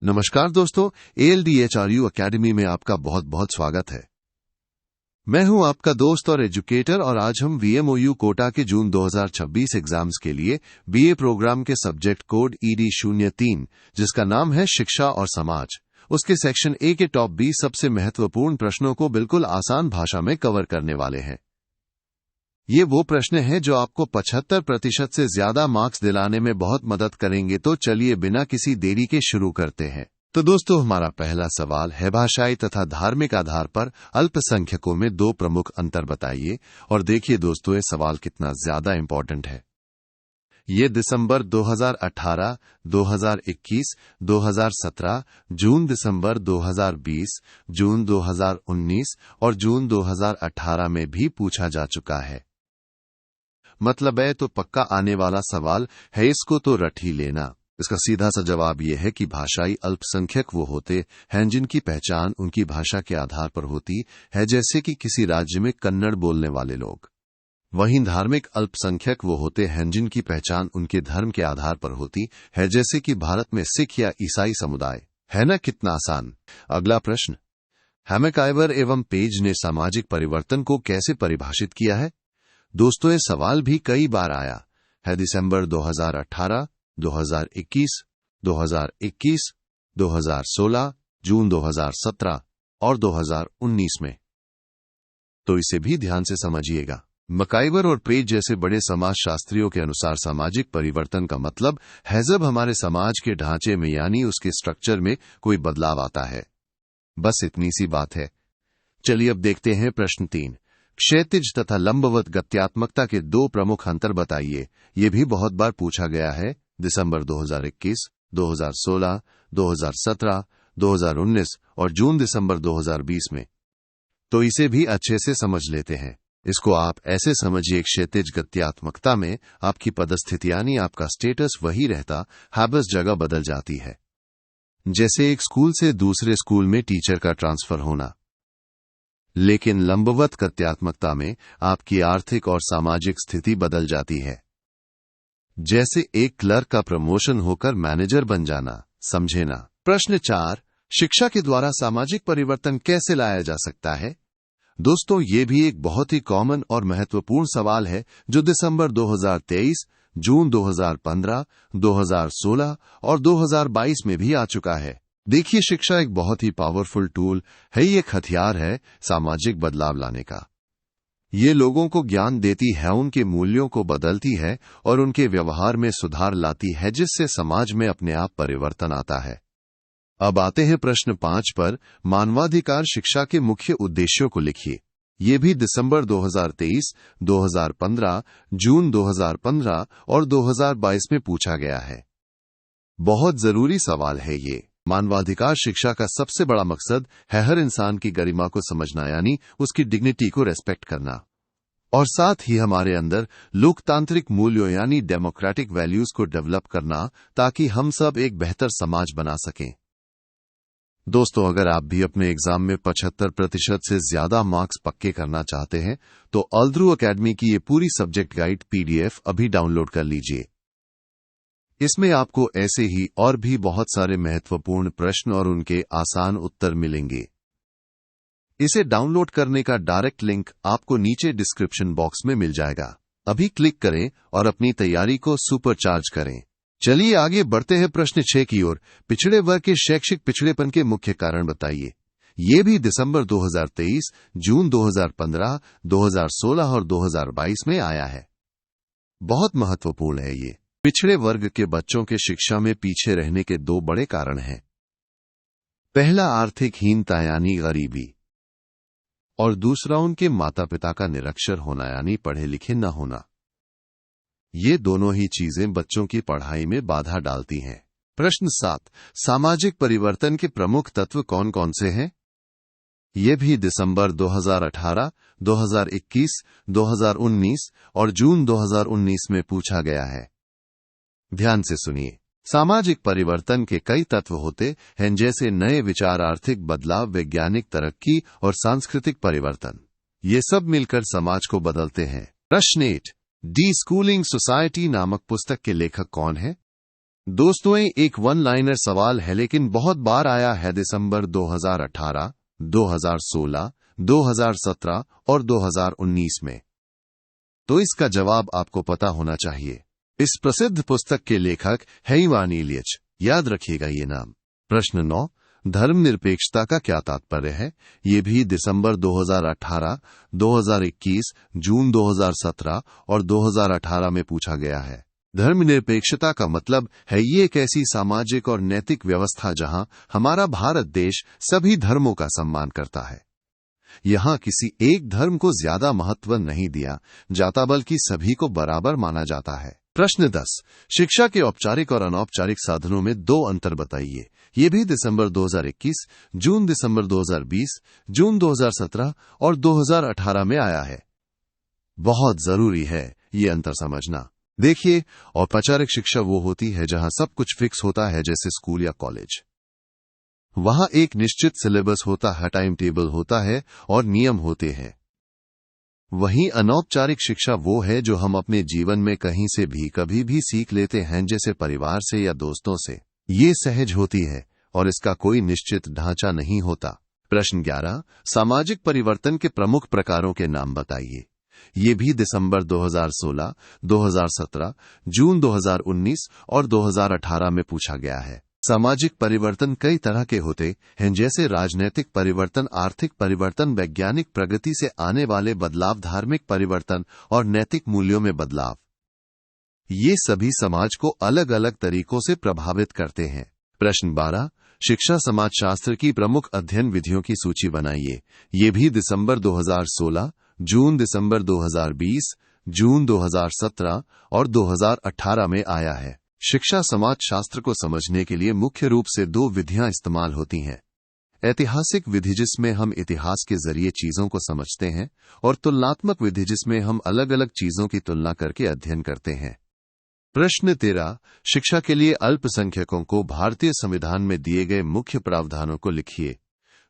नमस्कार दोस्तों, ALDHRU academy में आपका बहुत बहुत स्वागत है। मैं हूं आपका दोस्त और एजुकेटर और आज हम VMOU कोटा के जून 2026 एग्जाम्स के लिए BA प्रोग्राम के सब्जेक्ट कोड ED03 जिसका नाम है शिक्षा और समाज, उसके सेक्शन A के टॉप 20 सबसे महत्वपूर्ण प्रश्नों को बिल्कुल आसान भाषा में कवर करने वाले हैं। ये वो प्रश्न हैं जो आपको 75% से ज्यादा मार्क्स दिलाने में बहुत मदद करेंगे। तो चलिए बिना किसी देरी के शुरू करते हैं। तो दोस्तों, हमारा पहला सवाल है, भाषाई तथा धार्मिक आधार पर अल्पसंख्यकों में दो प्रमुख अंतर बताइए। और देखिए दोस्तों, ये सवाल कितना ज्यादा इंपॉर्टेंट है। ये दिसंबर 2018, 2021, 2017, जून दिसंबर 2020, जून 2019 और जून 2018 में भी पूछा जा चुका है। मतलब है तो पक्का आने वाला सवाल है, इसको तो रट ही लेना। इसका सीधा सा जवाब यह है कि भाषाई अल्पसंख्यक वो होते हैं जिनकी पहचान उनकी भाषा के आधार पर होती है, जैसे कि किसी राज्य में कन्नड़ बोलने वाले लोग। वहीं धार्मिक अल्पसंख्यक वो होते हैं जिनकी पहचान उनके धर्म के आधार पर होती है, जैसे कि भारत में सिख या ईसाई समुदाय। है ना कितना आसान। अगला प्रश्न, हैमकाइवर एवं पेज ने सामाजिक परिवर्तन को कैसे परिभाषित किया है। दोस्तों, ये सवाल भी कई बार आया है। दिसंबर 2018, 2021, 2021, 2016, जून 2017 और 2019 में। तो इसे भी ध्यान से समझिएगा। मकाइवर और पेज जैसे बड़े समाजशास्त्रियों के अनुसार सामाजिक परिवर्तन का मतलब है जब हमारे समाज के ढांचे में यानी उसके स्ट्रक्चर में कोई बदलाव आता है। बस इतनी सी बात है। चलिए अब देखते हैं प्रश्न 3। क्षैतिज तथा लंबवत गत्यात्मकता के दो प्रमुख अंतर बताइए। ये भी बहुत बार पूछा गया है। दिसंबर 2021, 2016, 2017, 2019 और जून दिसंबर 2020 में। तो इसे भी अच्छे से समझ लेते हैं। इसको आप ऐसे समझिए, क्षैतिज गत्यात्मकता में आपकी पदस्थिति यानी आपका स्टेटस वही रहता है, बस जगह बदल जाती है। जैसे एक स्कूल से दूसरे स्कूल में टीचर का ट्रांसफर होना। लेकिन लंबवत गत्यात्मकता में आपकी आर्थिक और सामाजिक स्थिति बदल जाती है। जैसे एक क्लर्क का प्रमोशन होकर मैनेजर बन जाना। समझे ना। प्रश्न 4, शिक्षा के द्वारा सामाजिक परिवर्तन कैसे लाया जा सकता है। दोस्तों, ये भी एक बहुत ही कॉमन और महत्वपूर्ण सवाल है जो दिसंबर 2023, जून 2015, 2016 और 2022 में भी आ चुका है। देखिए, शिक्षा एक बहुत ही पावरफुल टूल है। ये एक हथियार है सामाजिक बदलाव लाने का। ये लोगों को ज्ञान देती है, उनके मूल्यों को बदलती है और उनके व्यवहार में सुधार लाती है, जिससे समाज में अपने आप परिवर्तन आता है। अब आते हैं प्रश्न 5 पर। मानवाधिकार शिक्षा के मुख्य उद्देश्यों को लिखिए। ये भी दिसंबर 2023, 2015, जून 2015 और 2022 में पूछा गया है। बहुत जरूरी सवाल है ये। मानवाधिकार शिक्षा का सबसे बड़ा मकसद है हर इंसान की गरिमा को समझना, यानी उसकी डिग्निटी को रेस्पेक्ट करना, और साथ ही हमारे अंदर लोकतांत्रिक मूल्यों यानी डेमोक्रेटिक वैल्यूज को डेवलप करना, ताकि हम सब एक बेहतर समाज बना सकें। दोस्तों, अगर आप भी अपने एग्जाम में 75% से ज्यादा मार्क्स पक्के करना चाहते हैं तो ऑल्ड्रू एकेडमी की ये पूरी सब्जेक्ट गाइड PDF अभी डाउनलोड कर लीजिए। इसमें आपको ऐसे ही और भी बहुत सारे महत्वपूर्ण प्रश्न और उनके आसान उत्तर मिलेंगे। इसे डाउनलोड करने का डायरेक्ट लिंक आपको नीचे डिस्क्रिप्शन बॉक्स में मिल जाएगा। अभी क्लिक करें और अपनी तैयारी को सुपरचार्ज करें। चलिए आगे बढ़ते हैं प्रश्न 6 की ओर। पिछड़े वर्ग के शैक्षिक पिछड़ेपन के मुख्य कारण बताइए। ये भी दिसंबर 2023, जून 2015, 2016 और 2022 में आया है। बहुत महत्वपूर्ण है ये। पिछड़े वर्ग के बच्चों के शिक्षा में पीछे रहने के दो बड़े कारण हैं। पहला आर्थिक हीनता यानी गरीबी, और दूसरा उनके माता पिता का निरक्षर होना यानी पढ़े लिखे न होना। ये दोनों ही चीजें बच्चों की पढ़ाई में बाधा डालती हैं। प्रश्न 7, सामाजिक परिवर्तन के प्रमुख तत्व कौन कौन से हैं। ये भी दिसंबर 2018, 2021, 2019 और जून 2019 में पूछा गया है। ध्यान से सुनिए। सामाजिक परिवर्तन के कई तत्व होते हैं, जैसे नए विचार, आर्थिक बदलाव, वैज्ञानिक तरक्की और सांस्कृतिक परिवर्तन। ये सब मिलकर समाज को बदलते हैं। प्रश्न 8, डी स्कूलिंग सोसाइटी नामक पुस्तक के लेखक कौन है। दोस्तों, एक वन लाइनर सवाल है लेकिन बहुत बार आया है दिसंबर 2018, 2016, 2017 और 2019 में। तो इसका जवाब आपको पता होना चाहिए। इस प्रसिद्ध पुस्तक के लेखक है इवान इलियच, याद रखिएगा ये नाम। प्रश्न 9, धर्मनिरपेक्षता का क्या तात्पर्य है? ये भी दिसंबर 2018, 2021, जून 2017 और 2018 में पूछा गया है। धर्मनिरपेक्षता का मतलब है ये एक ऐसी सामाजिक और नैतिक व्यवस्था जहां हमारा भारत देश सभी धर्मों का सम्मान करता है। यहां किसी एक धर्म को ज्यादा महत्व नहीं दिया जाता बल्कि सभी को बराबर माना जाता है। प्रश्न 10, शिक्षा के औपचारिक और अनौपचारिक साधनों में दो अंतर बताइए। ये भी दिसंबर 2021, जून दिसंबर 2020, जून 2017 और 2018 में आया है। बहुत जरूरी है ये अंतर समझना। देखिए, औपचारिक शिक्षा वो होती है जहां सब कुछ फिक्स होता है, जैसे स्कूल या कॉलेज। वहां एक निश्चित सिलेबस होता है, टाइम टेबल होता है और नियम होते हैं। वहीं अनौपचारिक शिक्षा वो है जो हम अपने जीवन में कहीं से भी कभी भी सीख लेते हैं, जैसे परिवार से या दोस्तों से। ये सहज होती है और इसका कोई निश्चित ढांचा नहीं होता। प्रश्न 11, सामाजिक परिवर्तन के प्रमुख प्रकारों के नाम बताइए। ये भी दिसंबर 2016, 2017, जून 2019 और 2018 में पूछा गया है। सामाजिक परिवर्तन कई तरह के होते हैं, जैसे राजनीतिक परिवर्तन, आर्थिक परिवर्तन, वैज्ञानिक प्रगति से आने वाले बदलाव, धार्मिक परिवर्तन और नैतिक मूल्यों में बदलाव। ये सभी समाज को अलग अलग तरीकों से प्रभावित करते हैं। प्रश्न 12, शिक्षा समाजशास्त्र की प्रमुख अध्ययन विधियों की सूची बनाइए। ये भी दिसंबर 2016, जून दिसंबर 2020, जून 2017 और 2018 में आया है। शिक्षा समाजशास्त्र को समझने के लिए मुख्य रूप से दो विधियां इस्तेमाल होती हैं। ऐतिहासिक विधि, जिसमें हम इतिहास के जरिए चीजों को समझते हैं, और तुलनात्मक विधि, जिसमें हम अलग अलग चीजों की तुलना करके अध्ययन करते हैं। प्रश्न 13, शिक्षा के लिए अल्पसंख्यकों को भारतीय संविधान में दिए गए मुख्य प्रावधानों को लिखिए।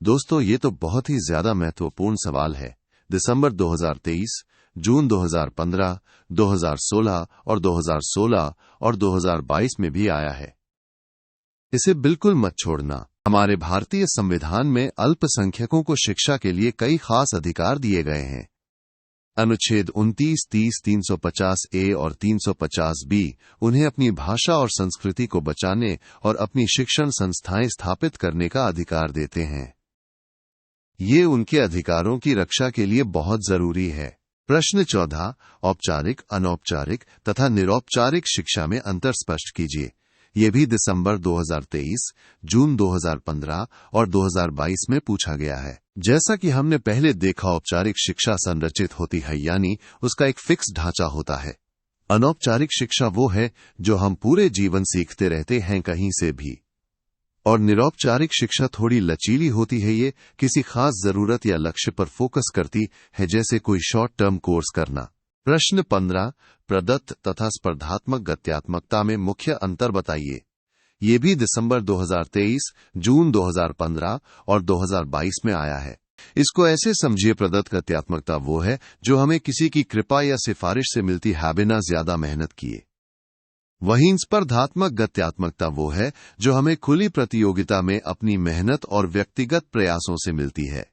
दोस्तों, ये तो बहुत ही ज्यादा महत्वपूर्ण सवाल है। दिसंबर 2023, जून 2015, 2016 और 2016 और 2022 में भी आया है। इसे बिल्कुल मत छोड़ना। हमारे भारतीय संविधान में अल्पसंख्यकों को शिक्षा के लिए कई खास अधिकार दिए गए हैं। अनुच्छेद 29, 30, 350 ए और 350 बी उन्हें अपनी भाषा और संस्कृति को बचाने और अपनी शिक्षण संस्थाएं स्थापित करने का अधिकार देते हैं। ये उनके अधिकारों की रक्षा के लिए बहुत जरूरी है। प्रश्न 14, औपचारिक, अनौपचारिक तथा निरौपचारिक शिक्षा में अंतर स्पष्ट कीजिए। ये भी दिसंबर 2023, जून 2015 और 2022 में पूछा गया है। जैसा कि हमने पहले देखा, औपचारिक शिक्षा संरचित होती है, यानी उसका एक फिक्स ढांचा होता है। अनौपचारिक शिक्षा वो है जो हम पूरे जीवन सीखते रहते हैं, कहीं से भी। और निरौपचारिक शिक्षा थोड़ी लचीली होती है। ये किसी खास जरूरत या लक्ष्य पर फोकस करती है, जैसे कोई शॉर्ट टर्म कोर्स करना। प्रश्न 15, प्रदत्त तथा स्पर्धात्मक गत्यात्मकता में मुख्य अंतर बताइए। ये भी दिसंबर 2023, जून 2015 और 2022 में आया है। इसको ऐसे समझिए, प्रदत्त गत्यात्मकता वो है जो हमें किसी की कृपा या सिफारिश से मिलती है, बिना ज्यादा मेहनत किए। वहीं स्पर्धात्मक गत्यात्मकता वो है जो हमें खुली प्रतियोगिता में अपनी मेहनत और व्यक्तिगत प्रयासों से मिलती है।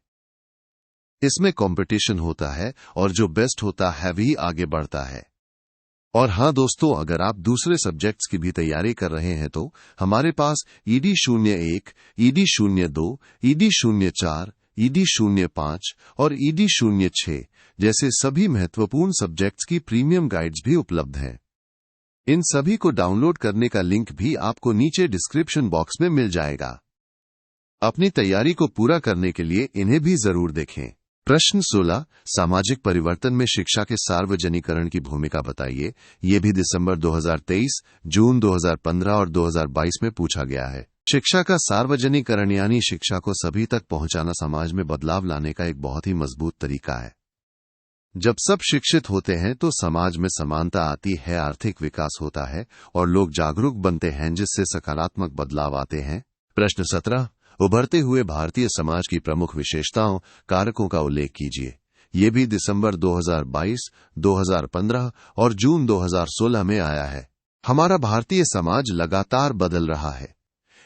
इसमें कंपटीशन होता है और जो बेस्ट होता है वही आगे बढ़ता है। और हां दोस्तों, अगर आप दूसरे सब्जेक्ट्स की भी तैयारी कर रहे हैं तो हमारे पास ED01, ED02, ED04, ED05 और ED06 जैसे सभी महत्वपूर्ण सब्जेक्ट्स की प्रीमियम गाइड्स भी उपलब्ध हैं। इन सभी को डाउनलोड करने का लिंक भी आपको नीचे डिस्क्रिप्शन बॉक्स में मिल जाएगा। अपनी तैयारी को पूरा करने के लिए इन्हें भी जरूर देखें। प्रश्न 16, सामाजिक परिवर्तन में शिक्षा के सार्वजनिकरण की भूमिका बताइए। ये भी दिसंबर 2023, जून 2015 और 2022 में पूछा गया है। शिक्षा का सार्वजनिकरण यानी शिक्षा को सभी तक पहुंचाना समाज में बदलाव लाने का एक बहुत ही मजबूत तरीका है। जब सब शिक्षित होते हैं तो समाज में समानता आती है, आर्थिक विकास होता है और लोग जागरूक बनते हैं, जिससे सकारात्मक बदलाव आते हैं। प्रश्न 17, उभरते हुए भारतीय समाज की प्रमुख विशेषताओं, कारकों का उल्लेख कीजिए। ये भी दिसंबर 2022, 2015 और जून 2016 में आया है। हमारा भारतीय समाज लगातार बदल रहा है।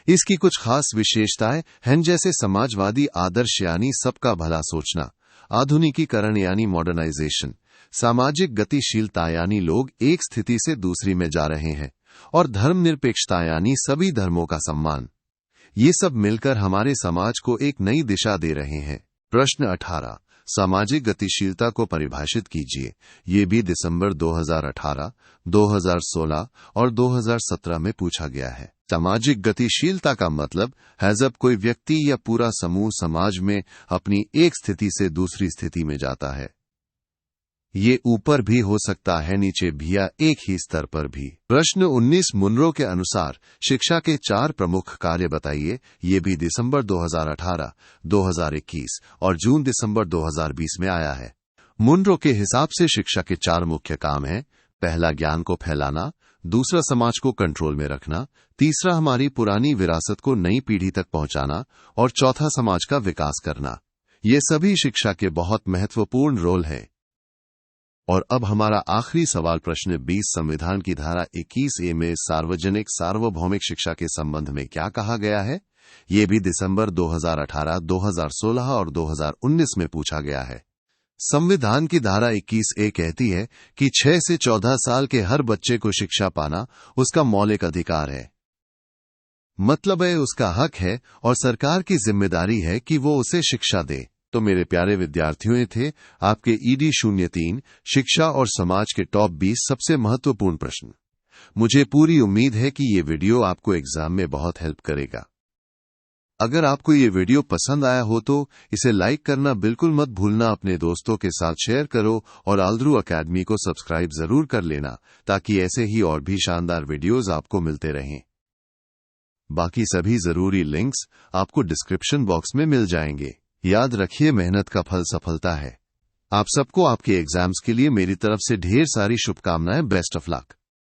इसकी कुछ खास विशेषताएं हैं, जैसे समाजवादी आदर्श यानी सबका भला सोचना, आधुनिकीकरण यानी मॉडर्नाइजेशन, सामाजिक गतिशीलता यानी लोग एक स्थिति से दूसरी में जा रहे हैं, और धर्मनिरपेक्षता यानी सभी धर्मों का सम्मान। ये सब मिलकर हमारे समाज को एक नई दिशा दे रहे हैं। प्रश्न 18, सामाजिक गतिशीलता को परिभाषित कीजिए। ये भी दिसंबर 2018, 2016 और 2017 में पूछा गया है। सामाजिक गतिशीलता का मतलब है जब कोई व्यक्ति या पूरा समूह समाज में अपनी एक स्थिति से दूसरी स्थिति में जाता है। ये ऊपर भी हो सकता है, नीचे भी, या एक ही स्तर पर भी। प्रश्न 19, मुनरो के अनुसार शिक्षा के 4 प्रमुख कार्य बताइए। ये भी दिसंबर 2018, 2021 और जून दिसंबर 2020 में आया है। मुनरो के हिसाब से शिक्षा के 4 मुख्य काम हैं। पहला, ज्ञान को फैलाना। दूसरा, समाज को कंट्रोल में रखना। तीसरा, हमारी पुरानी विरासत को नई पीढ़ी तक पहुंचाना। और चौथा, समाज का विकास करना। ये सभी शिक्षा के बहुत महत्वपूर्ण रोल हैं। और अब हमारा आखिरी सवाल, प्रश्न 20, संविधान की धारा 21A में सार्वजनिक सार्वभौमिक शिक्षा के संबंध में क्या कहा गया है? ये भी दिसंबर 2018, 2016 और 2019 में पूछा गया है। संविधान की धारा 21A कहती है कि 6 से 14 साल के हर बच्चे को शिक्षा पाना उसका मौलिक अधिकार है। मतलब है उसका हक है और सरकार की जिम्मेदारी है कि वो उसे शिक्षा दे। तो मेरे प्यारे विद्यार्थियों, ये थे आपके ED 03 शिक्षा और समाज के टॉप 20 सबसे महत्वपूर्ण प्रश्न। मुझे पूरी उम्मीद है कि ये वीडियो आपको एग्जाम में बहुत हेल्प करेगा। अगर आपको ये वीडियो पसंद आया हो तो इसे लाइक करना बिल्कुल मत भूलना, अपने दोस्तों के साथ शेयर करो और आल्द्रू अकेडमी को सब्सक्राइब जरूर कर लेना, ताकि ऐसे ही और भी शानदार वीडियोज आपको मिलते रहें। बाकी सभी जरूरी लिंक्स आपको डिस्क्रिप्शन बॉक्स में मिल जाएंगे। याद रखिए, मेहनत का फल सफलता है। आप सबको आपके एग्जाम्स के लिए मेरी तरफ से ढेर सारी शुभकामनाएं। Best of luck.